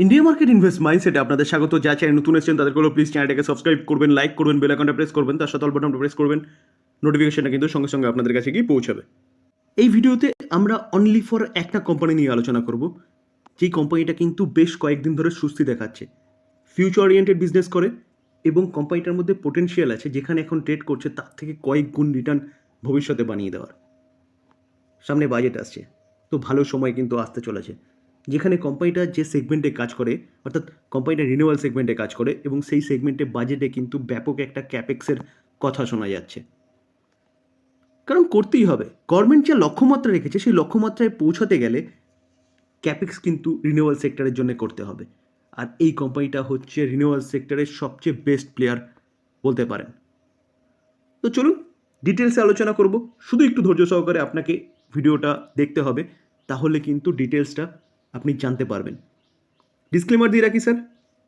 India market invest মাইন্ডসেটে আপনাদের স্বাগত। যা চ্যানেল নতুন এসেছেন তাদেরগুলো প্লিজ চ্যানেলটাকে সাবস্ক্রাইব করবেন, লাইক করবেন, বেল আইকনটা প্রেস করবেন, তার সাথে অল বাটনটা প্রেস করবেন। নোটিফিকেশনটা কিন্তু সঙ্গে সঙ্গে আপনাদের কাছে গিয়ে পৌঁছাবে। এই ভিডিওতে আমরা অনলি ফর একটা কোম্পানি নিয়ে আলোচনা করব, যেই কোম্পানিটা কিন্তু বেশ কয়েকদিন ধরে সুস্থি দেখাচ্ছে, ফিউচার ওরিয়েন্টেড বিজনেস করে এবং কোম্পানিটার মধ্যে পোটেনশিয়াল আছে, যেখানে এখন ট্রেড করছে তার থেকে কয়েক গুণ রিটার্ন ভবিষ্যতে বানিয়ে দেওয়ার। সামনে বাজেট আসছে, তো ভালো সময় কিন্তু আসতে চলেছে, যেখানে কোম্পানিটা যে সেগমেন্টে কাজ করে, অর্থাৎ কোম্পানিটা রিনিউয়াল সেগমেন্টে কাজ করে এবং সেই সেগমেন্টে বাজেটে কিন্তু ব্যাপক একটা ক্যাপেক্সের কথা শোনা যাচ্ছে। কারণ করতেই হবে, গভর্নমেন্ট যে লক্ষ্যমাত্রা রেখেছে সেই লক্ষ্যমাত্রায় পৌঁছাতে গেলে ক্যাপেক্স কিন্তু রিনিউয়াল সেক্টরের জন্য করতে হবে। আর এই কোম্পানিটা হচ্ছে রিনিউয়াল সেক্টরের সবচেয়ে বেস্ট প্লেয়ার বলতে পারেন। তো চলুন ডিটেলসে আলোচনা করব। শুধু একটু ধৈর্য সহকারে আপনাকে ভিডিওটা দেখতে হবে, তাহলে কিন্তু ডিটেলসটা আপনি জানতে পারবেন। ডিসক্লেমার দিয়ে রাখি স্যার,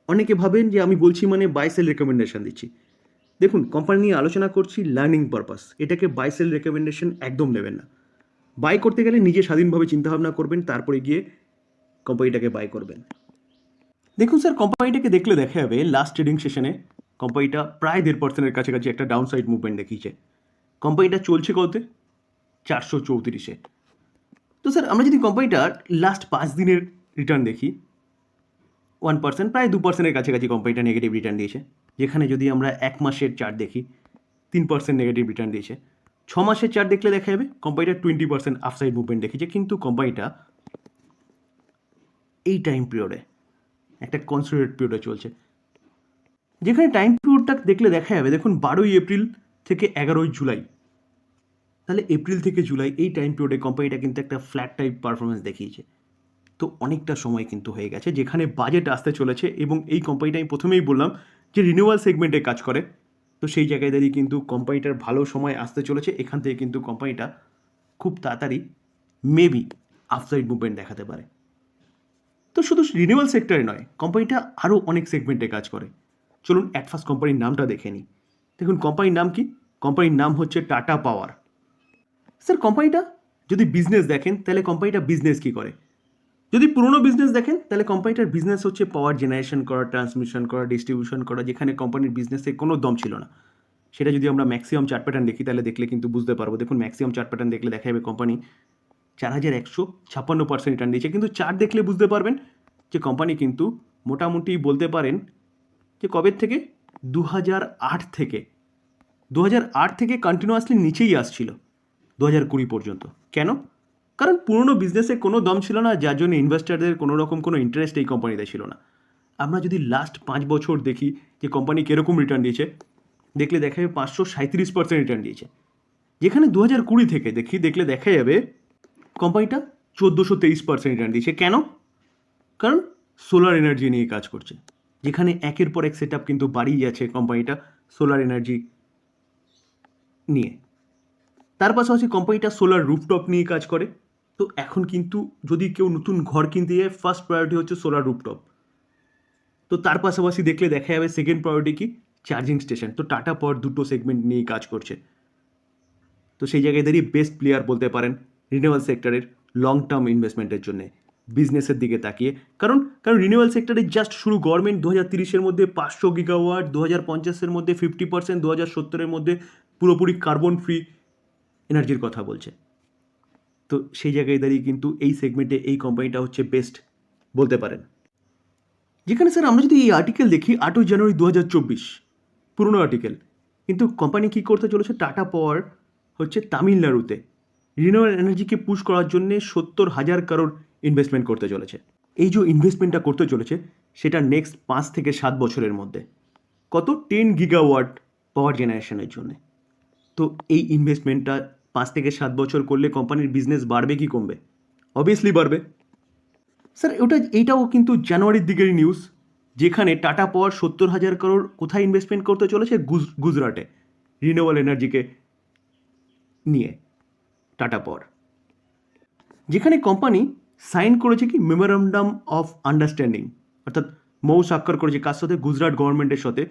অনেকে ভাবেন যে আমি বলছি মানে বাই সেল রেকমেন্ডেশন দিচ্ছি। দেখুন, কোম্পানি নিয়ে আলোচনা করছি লার্নিং পারপাস, এটাকে বাই সেল রেকমেন্ডেশন একদম নেবেন না। বাই করতে গেলে নিজে স্বাধীনভাবে চিন্তাভাবনা করবেন, তারপরে গিয়ে কোম্পানিটাকে বাই করবেন। দেখুন স্যার, কোম্পানিটাকে দেখলে দেখা যাবে লাস্ট ট্রেডিং সেশনে কোম্পানিটা প্রায় 1.5%-এর কাছাকাছি একটা ডাউন সাইড মুভমেন্ট দেখিয়েছে। কোম্পানিটা চলছে কততে? 434-এ। তো স্যার, আমরা যদি কোম্পানিটার লাস্ট 5 দিনের রিটার্ন দেখি, 1%, প্রায় 2%-এর কাছাকাছি কোম্পানিটা নেগেটিভ রিটার্ন দিয়েছে। যেখানে যদি আমরা 1 মাসের চার্ট দেখি, 3% নেগেটিভ রিটার্ন দিয়েছে। 6 মাসের চার্ট দেখলে দেখা যাবে কোম্পানিটা 20% আপসাইড মুভমেন্ট দেখিয়েছে। কিন্তু কোম্পানিটা এই টাইম পিরিয়ডে একটা কনসোলিডেট পিরিয়ডে চলছে, যেখানে টাইম পিরিয়ডটা দেখলে দেখা যাবে, দেখুন 12ই এপ্রিল থেকে 11ই জুলাই, তাহলে এপ্রিল থেকে জুলাই এই টাইম পিরিয়ডে কোম্পানিটা কিন্তু একটা ফ্ল্যাট টাইপ পারফরমেন্স দেখিয়েছে। তো অনেকটা সময় কিন্তু হয়ে গেছে, যেখানে বাজেট আসতে চলেছে এবং এই কোম্পানিটা আমি প্রথমেই বললাম যে রিনিউয়াল সেগমেন্টে কাজ করে। তো সেই জায়গায় দাঁড়িয়ে কিন্তু কোম্পানিটার ভালো সময় আসতে চলেছে। এখান থেকে কিন্তু কোম্পানিটা খুব তাড়াতাড়ি মেবি আপসাইড মুভমেন্ট দেখাতে পারে। তো শুধু রিনিউয়াল সেক্টরে নয়, কোম্পানিটা আরও অনেক সেগমেন্টে কাজ করে। চলুন অ্যাট ফার্স্ট কোম্পানির নামটা দেখে নিই। দেখুন কোম্পানির নাম কি? কোম্পানির নাম হচ্ছে টাটা পাওয়ার। স্যার, কোম্পানিটা যদি বিজনেস দেখেন তাহলে কোম্পানিটা বিজনেস কী করে? যদি পুরনো বিজনেস দেখেন তাহলে কোম্পানিটার বিজনেস হচ্ছে পাওয়ার জেনারেশন করা, ট্রান্সমিশন করা, ডিস্ট্রিবিউশন করা, যেখানে কোম্পানির বিজনেসে কোনো দম ছিল না। সেটা যদি আমরা ম্যাক্সিমাম চার্ট প্যাটার্ন দেখি তাহলে দেখলে কিন্তু বুঝতে পারবো। দেখুন ম্যাক্সিমাম চার্ট প্যাটার্ন দেখলে দেখা যাবে কোম্পানি 4156% রিটার্ন দিয়েছে। কিন্তু চার্ট দেখলে বুঝতে পারবেন যে কোম্পানি কিন্তু মোটামুটি বলতে পারেন যে কবের থেকে 2008 থেকে 2008 থেকে কন্টিনিউয়াসলি নিচেই আসছিল 2020 পর্যন্ত। কেন? কারণ পুরনো বিজনেসে কোনো দম ছিল না, যার জন্য ইনভেস্টারদের কোনো রকম কোনো ইন্টারেস্ট এই কোম্পানিতে ছিল না। আমরা যদি লাস্ট 5 বছর দেখি যে কোম্পানি কীরকম রিটার্ন দিয়েছে, দেখলে দেখা যাবে 537% রিটার্ন দিয়েছে। যেখানে 2020 থেকে দেখলে দেখা যাবে কোম্পানিটা 1423% রিটার্ন দিয়েছে। কেন? কারণ সোলার এনার্জি নিয়ে কাজ করছে, যেখানে একের পর এক সেট আপ কিন্তু বাড়িয়ে যাচ্ছে কোম্পানিটা সোলার এনার্জি নিয়ে। তার পাশাপাশি কোম্পানিটা সোলার রুফটপ নিয়ে কাজ করে। তো এখন কিন্তু যদি কেউ নতুন ঘর কিনতে যায়, ফার্স্ট প্রায়োরিটি হচ্ছে সোলার রুফটপ। তো তার পাশাপাশি দেখলে দেখা যাবে সেকেন্ড প্রায়োরিটি কি? Charging station. তো টাটা পাওয়ার দুটো সেগমেন্ট নিয়ে কাজ করছে। তো সেই জায়গায় দাঁড়িয়ে বেস্ট প্লেয়ার বলতে পারেন রিনিউয়াল সেক্টরের লং টার্ম ইনভেস্টমেন্টের জন্য, বিজনেসের দিকে তাকিয়ে। কারণ রিনিউয়াল সেক্টরে জাস্ট শুরু গভর্নমেন্ট 2030-এর মধ্যে 500 গিগাওয়াট, 2050-এর মধ্যে 50%, 2070-এর মধ্যে পুরোপুরি কার্বন ফ্রি এনার্জির কথা বলছে। তো সেই জায়গায় দাঁড়িয়ে কিন্তু এই সেগমেন্টে এই কোম্পানিটা হচ্ছে বেস্ট বলতে পারেন। যেখানে স্যার আমরা যদি এই আর্টিকেল দেখি 8ই জানুয়ারি 2024, পুরনো আর্টিকেল, কিন্তু কোম্পানি কী করতে চলেছে? টাটা পাওয়ার হচ্ছে তামিলনাড়ুতে রিনিউয়েবল এনার্জিকে পুশ করার জন্যে 70,000 কারোর ইনভেস্টমেন্ট করতে চলেছে। এই যে ইনভেস্টমেন্টটা করতে চলেছে সেটা নেক্সট 5 থেকে 7 বছরের মধ্যে কত? 10 গিগাওয়াট পাওয়ার জেনারেশনের জন্যে। তো এই ইনভেস্টমেন্টটা 5 থেকে 7 বছর করলে কোম্পানির বিজনেস বাড়বে কি কমবে? অবভিয়াসলি বাড়বে। স্যার এইটাও কিন্তু জানুয়ারির দিকের নিউজ, যেখানে টাটা পাওয়ার 70,000 কারোর কোথায় ইনভেস্টমেন্ট করতে চলেছে? গুজরাটে রিনিউয়েবল এনার্জিকে নিয়ে টাটা পাওয়ার, যেখানে কোম্পানি সাইন করেছে কি মেমোরান্ডাম অফ আন্ডারস্ট্যান্ডিং, অর্থাৎ মৌ স্বাক্ষর করেছে কার সাথে? গুজরাট গভর্নমেন্টের সাথে,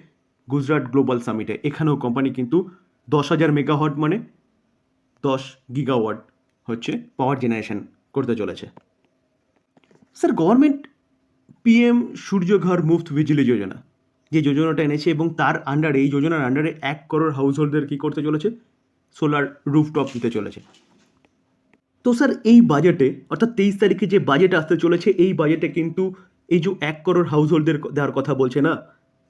গুজরাট গ্লোবাল সামিটে। এখানেও কোম্পানি কিন্তু 10,000 মেগাওয়াট মানে 10 গিগাওয়াট হচ্ছে পাওয়ার জেনারেশন করতে চলেছে। স্যার, গভর্নমেন্ট পিএম সূর্যঘর মুফত বিজলি যোজনা, যে যোজনাটা এনেছে এবং তার আন্ডারে, এই যোজনার আন্ডারে 1 করোড় হাউস হোল্ডদের কী করতে চলেছে, সোলার রুফটপ দিতে চলেছে। তো স্যার এই বাজেটে, অর্থাৎ 23 তারিখে যে বাজেট আসতে চলেছে, এই বাজেটে কিন্তু এই যে 1 করোড় হাউস হোল্ডদের দেওয়ার কথা বলছে না,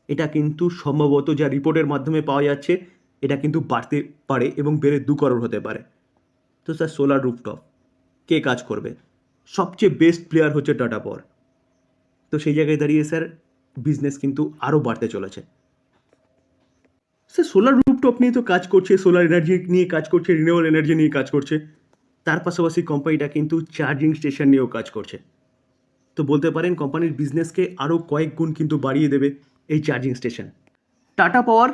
এটা কিন্তু সম্ভবত যা রিপোর্টের মাধ্যমে পাওয়া যাচ্ছে, এটা কিন্তু বাড়তে পারে এবং বেড়ে 2 করোড় হতে পারে। তো স্যার সোলার রুফটপ কে কাজ করবে? সবচেয়ে বেস্ট প্লেয়ার হচ্ছে টাটা পাওয়ার। তো সেই জায়গায় দাঁড়িয়ে স্যার বিজনেস কিন্তু আরও বাড়তে চলেছে। স্যার সোলার রুফটপ নিয়ে তো কাজ করছে, সোলার এনার্জি নিয়ে কাজ করছে, রিনিউয়েবল এনার্জি নিয়ে কাজ করছে, তার পাশাপাশি কোম্পানিটা কিন্তু চার্জিং স্টেশন নিয়েও কাজ করছে। তো বলতে পারেন কোম্পানির বিজনেসকে আরও কয়েক গুণ কিন্তু বাড়িয়ে দেবে এই চার্জিং স্টেশন। টাটা পাওয়ার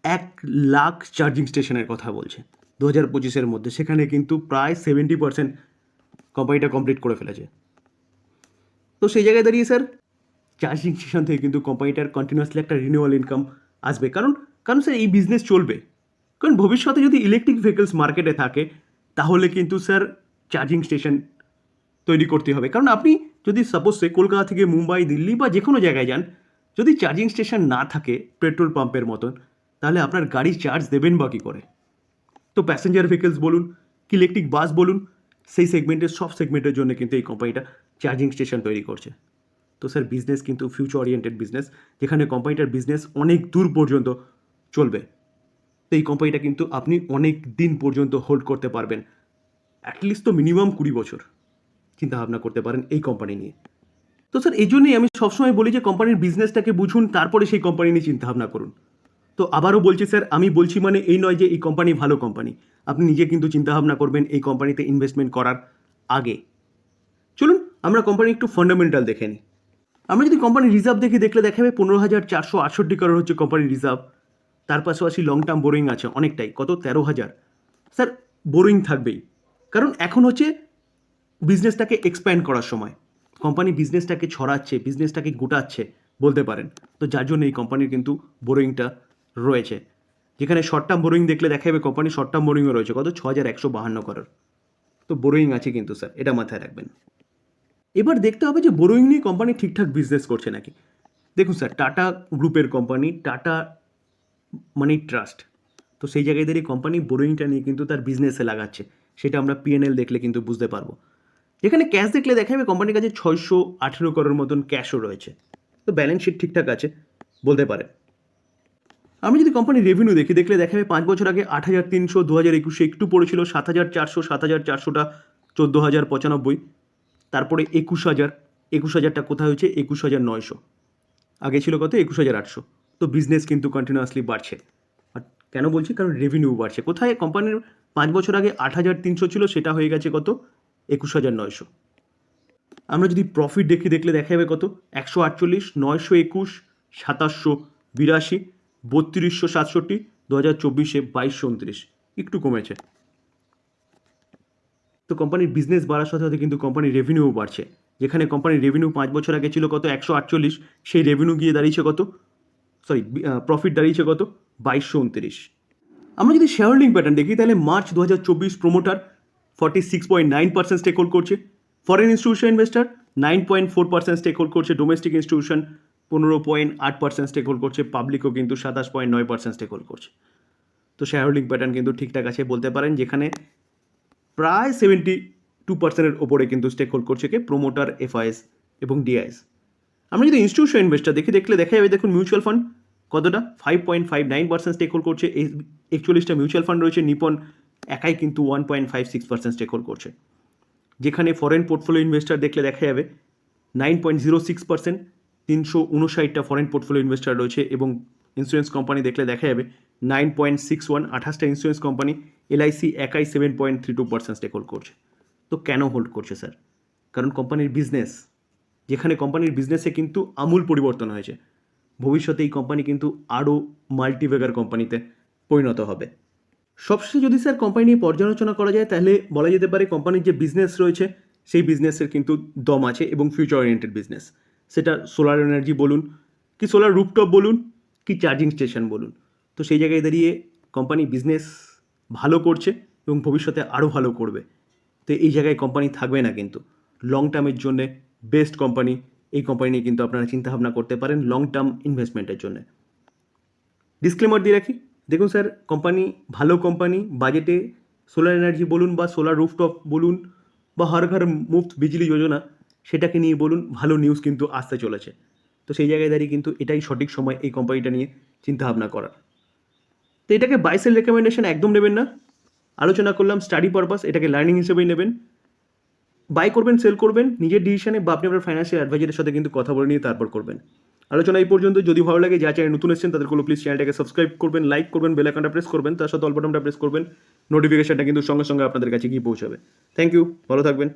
1 লাখ চার্জিং স্টেশনের কথা বলছে 2025-এর মধ্যে, সেখানে কিন্তু প্রায় 70% কোম্পানিটা কমপ্লিট করে ফেলেছে। তো সেই জায়গায় দাঁড়িয়ে স্যার চার্জিং স্টেশন থেকে কিন্তু কোম্পানিটার কন্টিনিউয়াসলি একটা রিনিউয়াল ইনকাম আসবে, কারণ কারণ স্যার এই বিজনেস চলবে। কারণ ভবিষ্যতে যদি ইলেকট্রিক ভেহিকলস মার্কেটে থাকে, তাহলে কিন্তু স্যার চার্জিং স্টেশন তৈরি করতে হবে। কারণ আপনি যদি সাপোজ কলকাতা থেকে মুম্বাই, দিল্লি বা যে কোনো জায়গায় যান, যদি চার্জিং স্টেশন না থাকে পেট্রোল পাম্পের মতন, তাহলে আপনার গাড়ি চার্জ দেবেন বা কী করে? তো প্যাসেঞ্জার ভেহিকলস বলুন কি ইলেকট্রিক বাস বলুন, সেই সেগমেন্টের সব সেগমেন্টের জন্য কিন্তু এই কোম্পানিটা চার্জিং স্টেশন তৈরি করছে। তো স্যার বিজনেস কিন্তু ফিউচার ওরিয়েন্টেড বিজনেস, যেখানে কোম্পানিটার বিজনেস অনেক দূর পর্যন্ত চলবে। তো এই কোম্পানিটা কিন্তু আপনি অনেক দিন পর্যন্ত হোল্ড করতে পারবেন, অ্যাটলিস্ট তো মিনিমাম 20 বছর চিন্তাভাবনা করতে পারেন এই কোম্পানি নিয়ে। তো স্যার এই জন্যই আমি সবসময় বলি যে কোম্পানির বিজনেসটাকে বুঝুন, তারপরে সেই কোম্পানি নিয়ে চিন্তাভাবনা করুন। তো আবারও বলছি স্যার, আমি বলছি মানে এই নয় যে এই কোম্পানি ভালো কোম্পানি, আপনি নিজে কিন্তু চিন্তাভাবনা করবেন এই কোম্পানিতে ইনভেস্টমেন্ট করার আগে। চলুন আমরা কোম্পানির একটু ফান্ডামেন্টাল দেখে নিই। আমরা যদি কোম্পানির রিজার্ভ দেখলে দেখা যাবে 15,468 করোড় হচ্ছে কোম্পানির রিজার্ভ। তার পাশাপাশি লং টার্ম বোরোয়িং আছে অনেকটাই, কত 13,000। স্যার বোরোয়িং থাকবেই, কারণ এখন হচ্ছে বিজনেসটাকে এক্সপ্যান্ড করার সময়, কোম্পানি বিজনেসটাকে ছড়াচ্ছে, বিজনেসটাকে গোটাচ্ছে বলতে পারেন। তো যার জন্য এই কোম্পানির কিন্তু বোরোয়িংটা রয়েছে, যেখানে শর্ট টার্ম বোরোয়িং দেখলে দেখা যাবে কোম্পানির শর্ট টার্ম বোরোয়িংও রয়েছে কত 6,152 করোড়। তো বোরোয়িং আছে কিন্তু স্যার, এটা মাথায় রাখবেন। এবার দেখতে হবে যে বোরোয়িং নিয়ে কোম্পানি ঠিকঠাক বিজনেস করছে নাকি। দেখুন স্যার, টাটা গ্রুপের কোম্পানি, টাটা মানি ট্রাস্ট, তো সেই জায়গায় দাঁড়িয়ে কোম্পানি বোরোয়িংটা নিয়ে কিন্তু তার বিজনেসে লাগাচ্ছে, সেটা আমরা পিএনএল দেখলে কিন্তু বুঝতে পারবো। যেখানে ক্যাশ দেখলে দেখা যাবে কোম্পানির কাছে 618 করোড় মতন ক্যাশও রয়েছে। তো ব্যালেন্স শিট ঠিকঠাক আছে বলতে পারে। আমি যদি কোম্পানির রেভিনিউ দেখলে দেখা যাবে 5 বছর আগে 8,300, 2021-এ একটু পড়েছিল 7,400, 7,400টা 14,095, তারপরে 21,000টা কোথায় হয়েছে 21,900, আগে ছিল কত 21,800। তো বিজনেস কিন্তু কন্টিনিউয়াসলি বাড়ছে। আর কেন বলছি, কারণ রেভিনিউ বাড়ছে। কোথায় কোম্পানির 5 বছর আগে 8,300 ছিল, সেটা হয়ে গেছে কত 21,900। আমরা যদি প্রফিট দেখলে দেখা যাবে কত 148, 921, 2782, 3267, 2024-এ 2229, একটু কমেছে। তো কোম্পানির বিজনেস বাড়ার সাথে সাথে কিন্তু কোম্পানির রেভিনিউ বাড়ছে, যেখানে কোম্পানির রেভিনিউ 5 বছর আগে ছিল কত 148, সেই রেভিনিউ গিয়ে দাঁড়িয়েছে কত, প্রফিট দাঁড়িয়েছে কত 2229। আমরা যদি শেয়ার হোল্ডিং প্যাটার্ন দেখি, তাহলে মার্চ 2024 প্রোমোটার 46.9% স্টেক হোল্ড করছে, foreign institution investor 9.4% stake hold করছে, ডোমেস্টিক ইনস্টিটিউশন 15.8% স্টেক হোল্ড করছে, পাবলিকও কিন্তু 27.9% স্টেক হোল্ড করছে। তো শেয়ার হোল্ডিং প্যাটার্ন কিন্তু ঠিকঠাক আছে বলতে পারেন, যেখানে প্রায় 72%-এর ওপরে কিন্তু স্টেক হোল্ড করছে কে, প্রোমোটার, এফআইএস এবং ডিআইএস। আমরা যদি ইনস্টিটিউশন ইনভেস্টার দেখলে দেখা যাবে, দেখুন মিউচুয়াল ফান্ড কতটা 5.59% স্টেক হোল্ড করছে, এই 41টা মিউচুয়াল ফান্ড রয়েছে, নিপন একাই কিন্তু 1.56% স্টেক হোল্ড করছে। যেখানে ফরেন পোর্টফোলিও ইনভেস্টার দেখলে দেখা যাবে 9.06%, 359টা ফরেন পোর্টফোলিও ইনভেস্টার রয়েছে, এবং ইন্স্যুরেন্স কোম্পানি দেখলে দেখা যাবে 9.61, 28টা ইন্স্যুরেন্স কোম্পানি, এলআইসি একাই 7.32% স্টেক হোল্ড করছে। তো কেন হোল্ড করছে স্যার? কারণ কোম্পানির বিজনেস, যেখানে কোম্পানির বিজনেসে কিন্তু আমূল পরিবর্তন হয়েছে, ভবিষ্যতে এই কোম্পানি কিন্তু আরও মাল্টিভেগার কোম্পানিতে পরিণত হবে। সবশেষে যদি স্যার কোম্পানি নিয়ে পর্যালোচনা করা যায়, তাহলে বলা যেতে পারে কোম্পানির যে বিজনেস রয়েছে সেই বিজনেসের কিন্তু দম আছে এবং ফিউচার ওরিয়েন্টেড বিজনেস, সেটা সোলার এনার্জি বলুন কি সোলার রুফটপ বলুন কি চার্জিং স্টেশন বলুন। তো সেই জায়গায় দাঁড়িয়ে কোম্পানি বিজনেস ভালো করছে এবং ভবিষ্যতে আরও ভালো করবে। তো এই জায়গায় কোম্পানি থাকবে না কিন্তু, লং টার্মের জন্যে বেস্ট কোম্পানি। এই কোম্পানি নিয়ে কিন্তু আপনারা চিন্তাভাবনা করতে পারেন লং টার্ম ইনভেস্টমেন্টের জন্য। ডিসক্লেমার দিয়ে রাখি, দেখুন স্যার, কোম্পানি ভালো কোম্পানি, বাজেটে সোলার এনার্জি বলুন বা সোলার রুফটপ বলুন বা হর ঘর মুফত বিজলি যোজনা সেটাকে নিয়ে বলুন, ভালো নিউজ কিন্তু আসতে চলেছে। তো সেই জায়গায় দাঁড়িয়ে কিন্তু এটাই সঠিক সময় এই কোম্পানিটা নিয়ে চিন্তাভাবনা করার। তো এটাকে বাই সেল রেকমেন্ডেশন একদম নেবেন না। আলোচনা করলাম স্টাডি পারপাস, এটাকে লার্নিং হিসেবেই নেবেন। বাই করবেন, সেল করবেন নিজের ডিসিশনে বা আপনি আপনার ফাইন্যান্সিয়াল অ্যাডভাইজারের সাথে কিন্তু কথা বলে নিয়ে তারপর করবেন। আলোচনা এই পর্যন্ত। যদি ভালো লাগে, যা চ্যানেল নতুন এসেছেন তাদেরগুলো প্লিজ চ্যানেলটাকে সাবস্ক্রাইব করবেন, লাইক করবেন, বেল আইকনটা প্রেস করবেন, তার সাথে অল বাটনটা প্রেস করবেন। নোটিফিকেশনটা কিন্তু সঙ্গে সঙ্গে আপনাদের কাছে গিয়ে পৌঁছাবে। থ্যাংক ইউ, ভালো থাকবেন।